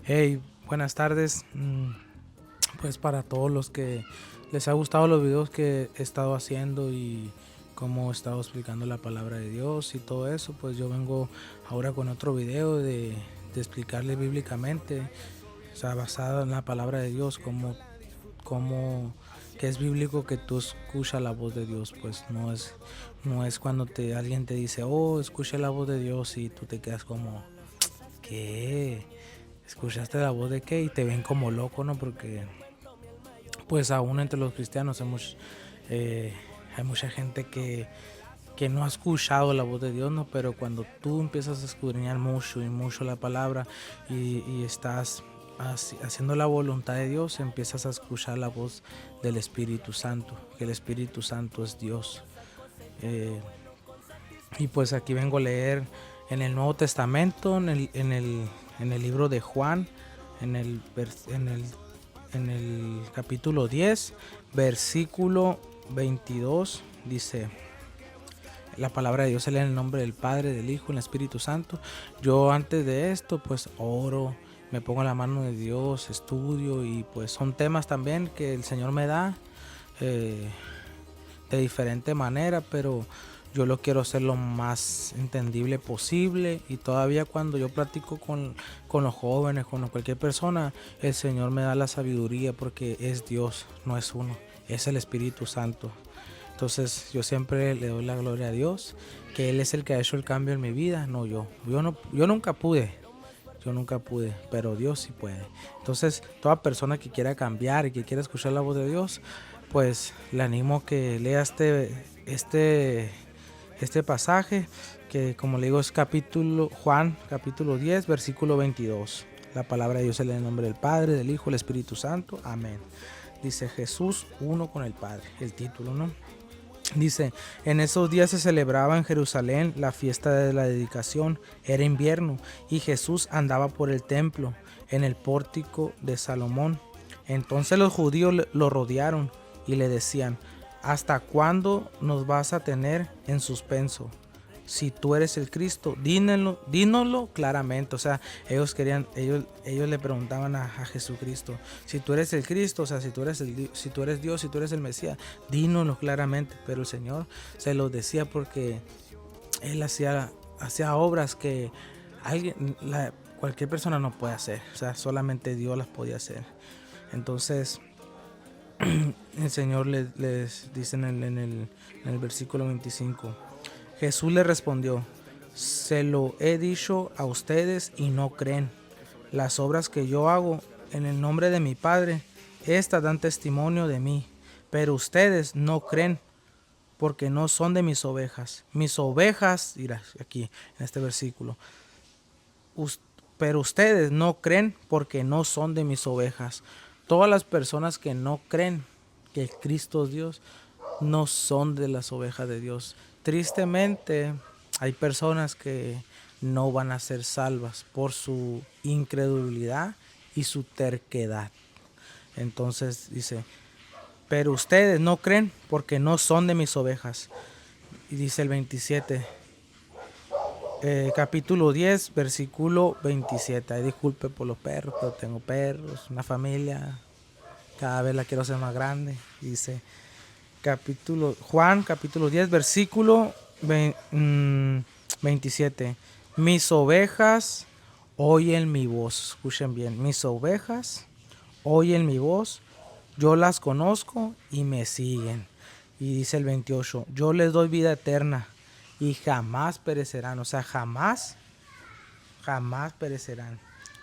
Hey, buenas tardes. Pues para todos los que les ha gustado los videos que he estado haciendo y cómo he estado explicando la palabra de Dios y todo eso, pues yo vengo ahora con otro video de explicarle bíblicamente, o sea, basado en la palabra de Dios, cómo que es bíblico que tú escuchas la voz de Dios. Pues no es cuando alguien te dice, oh, escucha la voz de Dios y tú te quedas como, ¿qué? ¿Escuchaste la voz de qué? Y te ven como loco, ¿no? Porque pues aún entre los cristianos hay mucha gente que no ha escuchado la voz de Dios, ¿no? Pero cuando tú empiezas a escudriñar mucho y mucho la palabra y estás haciendo la voluntad de Dios, empiezas a escuchar la voz del Espíritu Santo, que el Espíritu Santo es Dios. Eh, y pues aquí vengo a leer en el Nuevo Testamento, en el libro de Juan, en el, en el, en el capítulo 10, versículo 22, dice: la palabra de Dios se lee en el nombre del Padre, del Hijo y del Espíritu Santo. Yo antes de esto pues oro, me pongo en la mano de Dios, estudio, y pues son temas también que el Señor me da eh, de diferente manera, pero yo lo quiero hacer lo más entendible posible. Y todavía cuando yo platico con los jóvenes, con cualquier persona, el Señor me da la sabiduría, porque es Dios, no es uno, es el Espíritu Santo. Entonces yo siempre le doy la gloria a Dios, que Él es el que ha hecho el cambio en mi vida, no yo. Yo nunca pude, pero Dios sí puede. Entonces, toda persona que quiera cambiar y que quiera escuchar la voz de Dios, pues le animo a que lea este pasaje, que como le digo es Juan capítulo 10, versículo 22. La palabra de Dios se lee en el nombre del Padre, del Hijo, del Espíritu Santo. Amén. Dice: Jesús uno con el Padre. El título, ¿no? Dice: en esos días se celebraba en Jerusalén la fiesta de la dedicación. Era invierno y Jesús andaba por el templo, en el pórtico de Salomón. Entonces los judíos lo rodearon y le decían: ¿hasta cuándo nos vas a tener en suspenso? Si tú eres el Cristo, dínoslo claramente. O sea, ellos le preguntaban a Jesucristo: si tú eres el Cristo, o sea, si tú eres Dios, si tú eres el Mesías, dínoslo claramente. Pero el Señor se los decía porque Él hacía obras que cualquier persona no puede hacer. O sea, solamente Dios las podía hacer. Entonces el Señor les dice en el versículo 25: Jesús le respondió: se lo he dicho a ustedes y no creen. Las obras que yo hago en el nombre de mi Padre, estas dan testimonio de mí, pero ustedes no creen, porque no son de mis ovejas. Mis ovejas, dirá aquí en este versículo, pero ustedes no creen porque no son de mis ovejas. Todas las personas que no creen que Cristo es Dios no son de las ovejas de Dios. Tristemente, hay personas que no van a ser salvas por su incredulidad y su terquedad. Entonces dice: pero ustedes no creen porque no son de mis ovejas. Y dice el 27, capítulo 10, versículo 27. Ay, disculpe por los perros, pero tengo perros, una familia, cada vez la quiero hacer más grande. Dice Juan capítulo 10, versículo 27. Mis ovejas oyen mi voz. Escuchen bien: mis ovejas oyen mi voz, yo las conozco y me siguen. Y dice el 28, yo les doy vida eterna y jamás perecerán. O sea, jamás perecerán.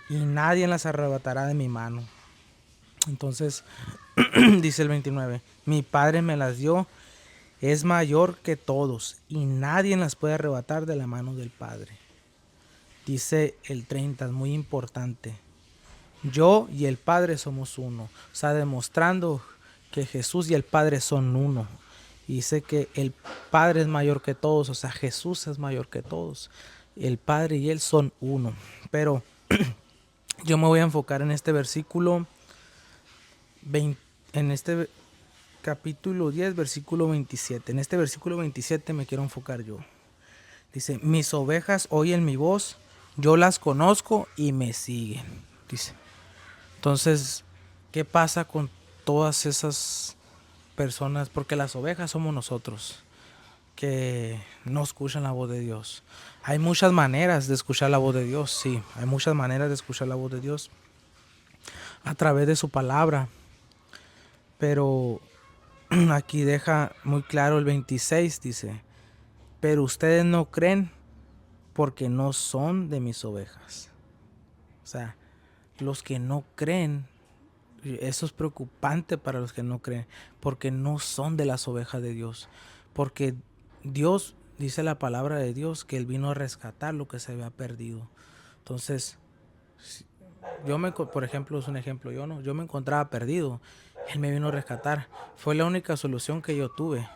Y nadie las arrebatará de mi mano. Entonces dice el 29, mi Padre me las dio, es mayor que todos y nadie las puede arrebatar de la mano del Padre. Dice el 30, es muy importante: yo y el Padre somos uno. O sea, demostrando que Jesús y el Padre son uno. Y dice que el Padre es mayor que todos, o sea, Jesús es mayor que todos. El Padre y Él son uno. Pero yo me voy a enfocar en este versículo 20, en este capítulo 10, versículo 27. En este versículo 27 me quiero enfocar yo. Dice: mis ovejas oyen mi voz, yo las conozco y me siguen. dice. Entonces, ¿qué pasa con todas esas personas? Porque las ovejas somos nosotros, que no escuchan la voz de Dios. Hay muchas maneras de escuchar la voz de Dios, sí, hay muchas maneras de escuchar la voz de Dios a través de su palabra, pero aquí deja muy claro el 26, dice, pero ustedes no creen porque no son de mis ovejas. O sea, los que no creen, eso es preocupante para los que no creen, porque no son de las ovejas de Dios. Porque Dios, dice la palabra de Dios, que Él vino a rescatar lo que se había perdido. Entonces, por ejemplo, es un ejemplo, yo me encontraba perdido. Él me vino a rescatar. Fue la única solución que yo tuve.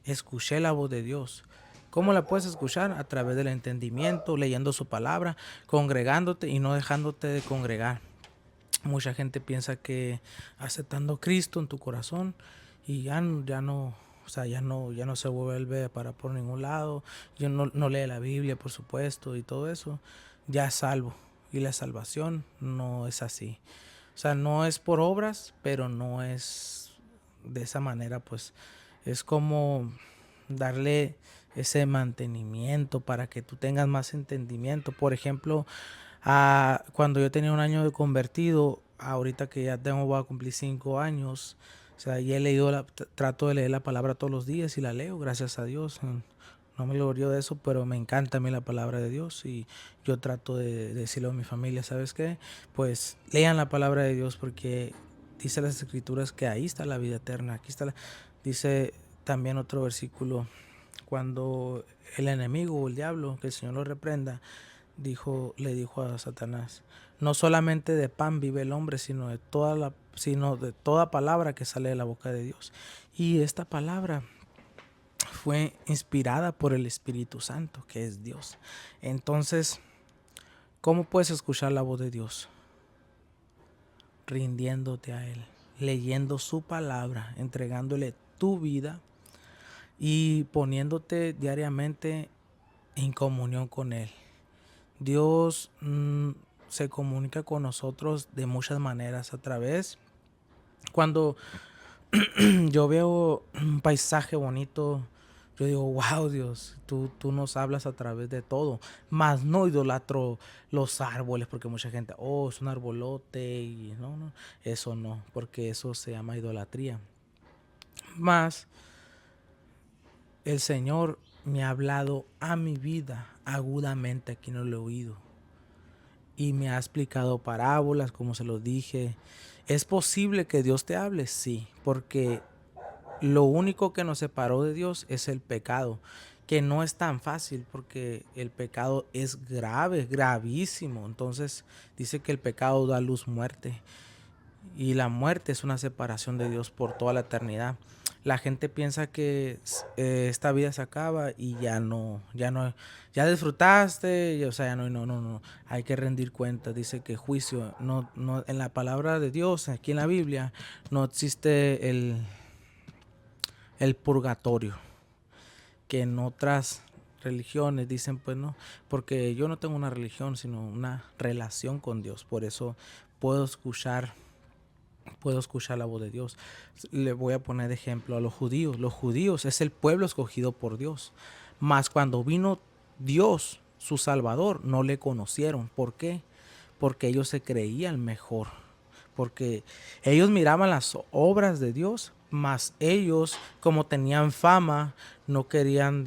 Escuché la voz de Dios. ¿Cómo la puedes escuchar? A través del entendimiento, leyendo su palabra, congregándote y no dejándote de congregar. Mucha gente piensa que aceptando a Cristo en tu corazón y ya no, o sea, ya no se vuelve para por ningún lado, ya no lee la Biblia, por supuesto, y todo eso, ya es salvo. Y la salvación no es así. O sea, no es por obras, pero no es de esa manera, pues es como darle ese mantenimiento para que tú tengas más entendimiento. Por ejemplo, cuando yo tenía un año de convertido, ahorita que ya voy a cumplir 5 años, o sea, ya he leído, trato de leer la palabra todos los días y la leo, gracias a Dios. No me glorio de eso, pero me encanta a mí la palabra de Dios y yo trato de decirle a mi familia, ¿sabes qué? Pues lean la palabra de Dios porque dice las escrituras que ahí está la vida eterna, dice también otro versículo, cuando el enemigo o el diablo, que el Señor lo reprenda, le dijo a Satanás, no solamente de pan vive el hombre, sino de toda palabra que sale de la boca de Dios. Y esta palabra fue inspirada por el Espíritu Santo, que es Dios. Entonces, ¿cómo puedes escuchar la voz de Dios? Rindiéndote a Él, leyendo su palabra, entregándole tu vida y poniéndote diariamente en comunión con Él. Dios se comunica con nosotros de muchas maneras cuando yo veo un paisaje bonito, yo digo, wow, Dios, tú nos hablas a través de todo, mas no idolatro los árboles, porque mucha gente, es un arbolote, y no, eso no, porque eso se llama idolatría. Mas el Señor me ha hablado a mi vida agudamente aquí en el oído y me ha explicado parábolas, como se lo dije. ¿Es posible que Dios te hable? Sí, porque lo único que nos separó de Dios es el pecado, que no es tan fácil porque el pecado es grave, gravísimo. Entonces dice que el pecado da luz, muerte, y la muerte es una separación de Dios por toda la eternidad. La gente piensa que esta vida se acaba y ya disfrutaste, o sea, ya no, hay que rendir cuentas. Dice que juicio, no, en la palabra de Dios, aquí en la Biblia, no existe el purgatorio, que en otras religiones dicen, pues no, porque yo no tengo una religión, sino una relación con Dios, por eso puedo escuchar la voz de Dios. Le voy a poner de ejemplo a los judíos. Los judíos es el pueblo escogido por Dios. Mas cuando vino Dios, su Salvador, no le conocieron. ¿Por qué? Porque ellos se creían mejor. Porque ellos miraban las obras de Dios, mas ellos, como tenían fama, no querían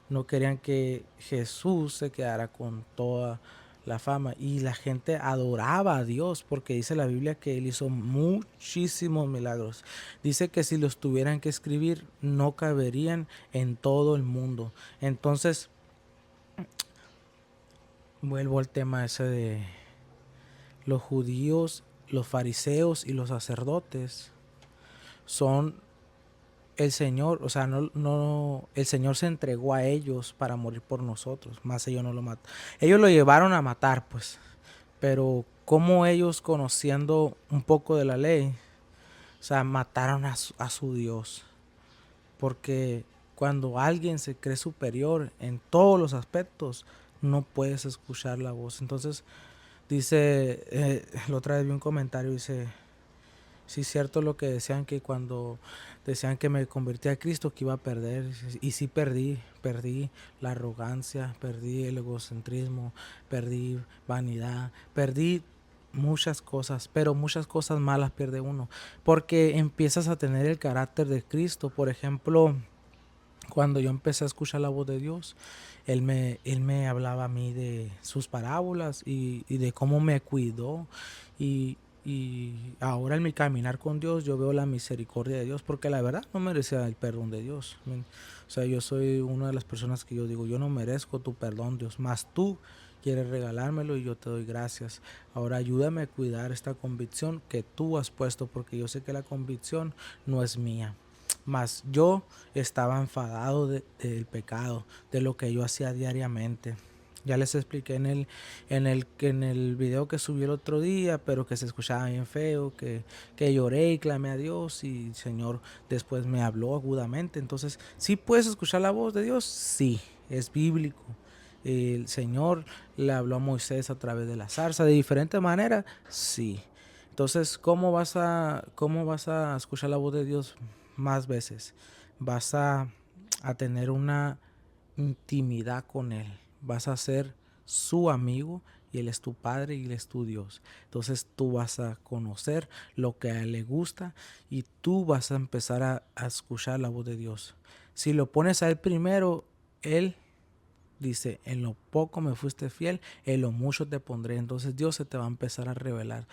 no querían que Jesús se quedara con toda la fama, y la gente adoraba a Dios porque dice la Biblia que Él hizo muchísimos milagros. Dice que si los tuvieran que escribir no caberían en todo el mundo. Entonces vuelvo al tema ese de los judíos, los fariseos y los sacerdotes son el Señor, o sea, el Señor se entregó a ellos para morir por nosotros, más ellos no lo mataron. Ellos lo llevaron a matar, pues, pero como ellos, conociendo un poco de la ley, o sea, mataron a su Dios. Porque cuando alguien se cree superior en todos los aspectos, no puedes escuchar la voz. Entonces Dice, la otra vez vi un comentario, dice, sí es cierto lo que decían, que cuando decían que me convertí a Cristo que iba a perder, y sí perdí la arrogancia, perdí el egocentrismo, perdí vanidad, perdí muchas cosas, pero muchas cosas malas pierde uno, porque empiezas a tener el carácter de Cristo. Por ejemplo, cuando yo empecé a escuchar la voz de Dios, él me hablaba a mí de sus parábolas y de cómo me cuidó. Y, y ahora en mi caminar con Dios yo veo la misericordia de Dios, porque la verdad no merecía el perdón de Dios. O sea, yo soy una de las personas que yo digo, yo no merezco tu perdón, Dios, más tú quieres regalármelo y yo te doy gracias. Ahora ayúdame a cuidar esta convicción que tú has puesto, porque yo sé que la convicción no es mía. Mas yo estaba enfadado del pecado, de lo que yo hacía diariamente. Ya les expliqué en el video que subí el otro día, pero que se escuchaba bien feo, que lloré y clamé a Dios y el Señor después me habló agudamente. Entonces, ¿sí puedes escuchar la voz de Dios? Sí, es bíblico. El Señor le habló a Moisés a través de la zarza de diferente manera, sí. Entonces, ¿cómo vas a escuchar la voz de Dios más veces? Vas a tener una intimidad con Él. Vas a ser su amigo y Él es tu Padre y Él es tu Dios. Entonces tú vas a conocer lo que a Él le gusta y tú vas a empezar a escuchar la voz de Dios. Si lo pones a Él primero, Él dice, en lo poco me fuiste fiel, en lo mucho te pondré. Entonces Dios se te va a empezar a revelar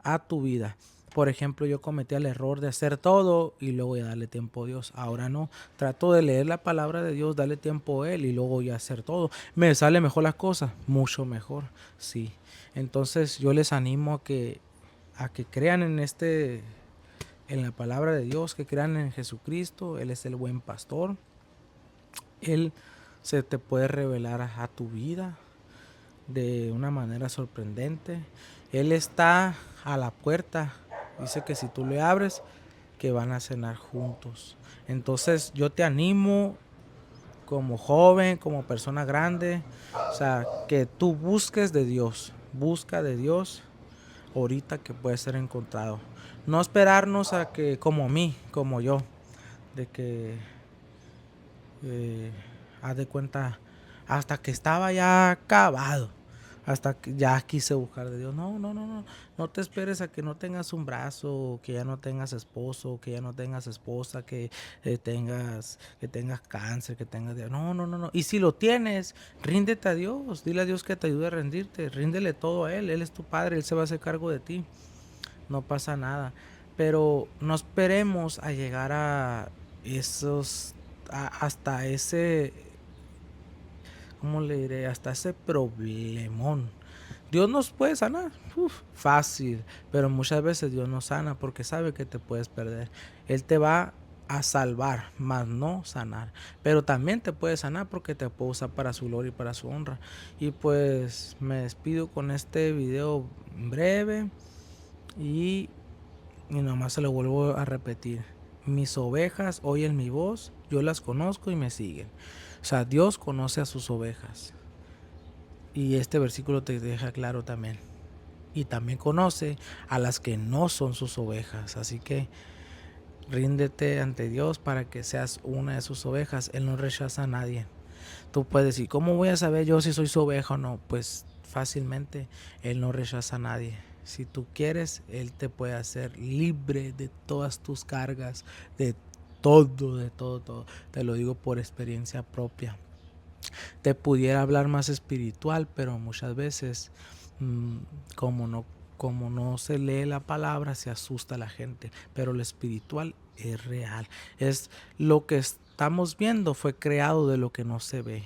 a tu vida. Por ejemplo, yo cometí el error de hacer todo y luego ya darle tiempo a Dios. Ahora no, trato de leer la palabra de Dios, darle tiempo a Él y luego ya hacer todo. ¿Me sale mejor las cosas? Mucho mejor, sí. Entonces yo les animo a que crean en la palabra de Dios, que crean en Jesucristo. Él es el buen pastor. Él se te puede revelar a tu vida de una manera sorprendente. Él está a la puerta. Dice que si tú le abres, que van a cenar juntos. Entonces yo te animo como joven, como persona grande, o sea, que tú busques de Dios. Busca de Dios ahorita que puede ser encontrado. No esperarnos a que, como mí, como yo, de que eh, haz de cuenta, hasta que estaba ya acabado, hasta que ya quise buscar de Dios. No, no, no, no, no te esperes a que no tengas un brazo, que ya no tengas esposo, que ya no tengas esposa, que tengas cáncer, que tengas... No, no, no, no. Y si lo tienes, ríndete a Dios, dile a Dios que te ayude a rendirte, ríndele todo a Él es tu Padre, Él se va a hacer cargo de ti, no pasa nada. Pero no esperemos a llegar a esos, hasta ese, ¿cómo le diré? Hasta ese problemón. Dios nos puede sanar, fácil, pero muchas veces Dios nos sana porque sabe que te puedes perder. Él te va a salvar, más no sanar, pero también te puede sanar porque te puede usar para su gloria y para su honra. Y pues me despido con este video breve y nomás se lo vuelvo a repetir. Mis ovejas oyen mi voz, yo las conozco y me siguen. O sea, Dios conoce a sus ovejas. Y este versículo te deja claro también. Y también conoce a las que no son sus ovejas. Así que ríndete ante Dios para que seas una de sus ovejas. Él no rechaza a nadie. Tú puedes decir, ¿cómo voy a saber yo si soy su oveja o no? Pues fácilmente, Él no rechaza a nadie. Si tú quieres, Él te puede hacer libre de todas tus cargas, de todo, de todo, todo. Te lo digo por experiencia propia. Te pudiera hablar más espiritual, pero muchas veces, mmm, como no como no se lee la palabra, se asusta a la gente, pero lo espiritual es real. Es lo que estamos viendo, fue creado de lo que no se ve.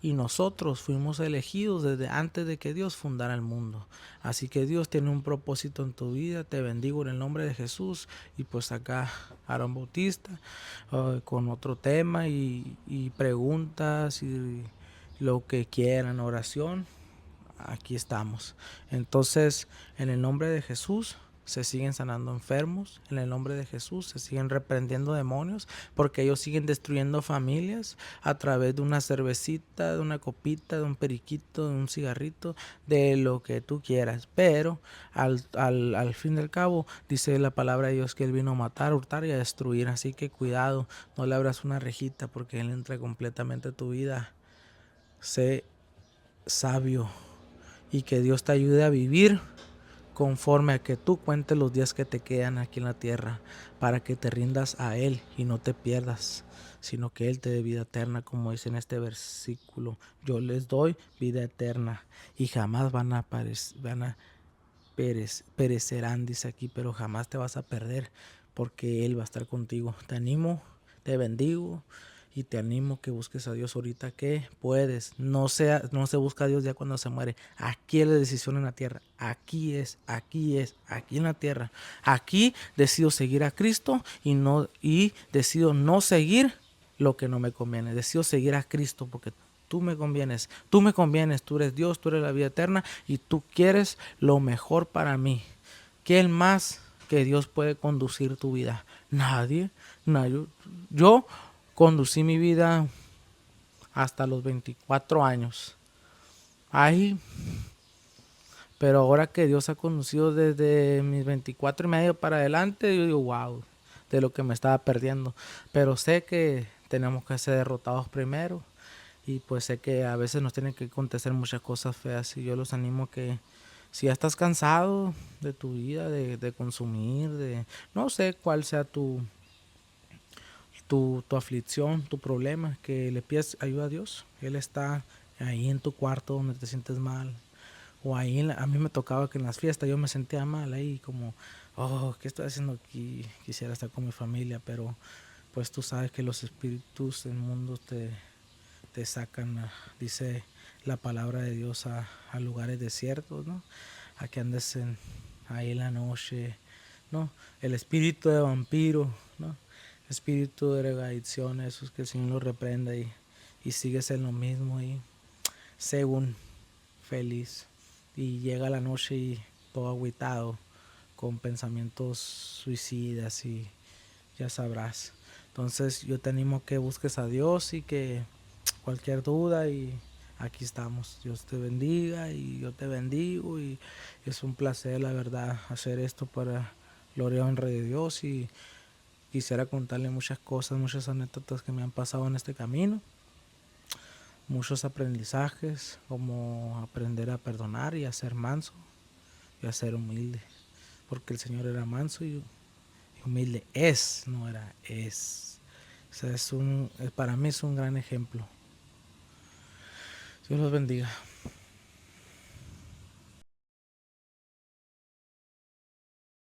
Y nosotros fuimos elegidos desde antes de que Dios fundara el mundo. Así que Dios tiene un propósito en tu vida. Te bendigo en el nombre de Jesús. Y pues acá Aaron Bautista con otro tema y preguntas y lo que quieran, oración. Aquí estamos. Entonces, en el nombre de Jesús, se siguen sanando enfermos en el nombre de Jesús, se siguen reprendiendo demonios, porque ellos siguen destruyendo familias a través de una cervecita, de una copita, de un periquito, de un cigarrito, de lo que tú quieras. Pero al fin del cabo dice la palabra de Dios que Él vino a matar, a hurtar y a destruir. Así que cuidado, no le abras una rejita porque Él entra completamente a tu vida. Sé sabio y que Dios te ayude a vivir conforme a que tú cuentes los días que te quedan aquí en la tierra, para que te rindas a Él y no te pierdas, sino que Él te dé vida eterna, como dice en este versículo. Yo les doy vida eterna y jamás perecerán, dice aquí, pero jamás te vas a perder porque Él va a estar contigo. Te animo, te bendigo y te animo que busques a Dios ahorita que puedes. No se busca a Dios ya cuando se muere. Aquí es la decisión en la tierra. Aquí en la tierra. Aquí decido seguir a Cristo y decido no seguir lo que no me conviene. Decido seguir a Cristo porque tú me convienes, tú eres Dios, tú eres la vida eterna y tú quieres lo mejor para mí. ¿Quién más que Dios puede conducir tu vida? Nadie. Yo conducí mi vida hasta los 24 años. Ahí, pero ahora que Dios ha conducido desde mis 24 y medio para adelante, yo digo, wow, de lo que me estaba perdiendo. Pero sé que tenemos que ser derrotados primero. Y pues sé que a veces nos tienen que acontecer muchas cosas feas y yo los animo que si ya estás cansado de tu vida, de consumir, no sé cuál sea tu aflicción, tu problema, que le pidas ayuda a Dios. Él está ahí en tu cuarto donde te sientes mal. O ahí, a mí me tocaba que en las fiestas yo me sentía mal ahí como, oh, ¿qué estoy haciendo aquí? Quisiera estar con mi familia, pero pues tú sabes que los espíritus del mundo te sacan, dice la palabra de Dios, a lugares desiertos, ¿no? A que andes ahí en la noche, ¿no? El espíritu de vampiro, ¿no? Espíritu de drogadicción, esos que el Señor lo reprenda y sigues en lo mismo y según feliz. Y llega la noche y todo agüitado, con pensamientos suicidas y ya sabrás. Entonces yo te animo que busques a Dios y que cualquier duda y aquí estamos. Dios te bendiga y yo te bendigo y es un placer la verdad hacer esto para gloria y honra de Dios y quisiera contarle muchas cosas, muchas anécdotas que me han pasado en este camino, muchos aprendizajes como aprender a perdonar y a ser manso y a ser humilde, porque el Señor era manso y humilde no era, es. O sea, para mí es un gran ejemplo. Dios los bendiga.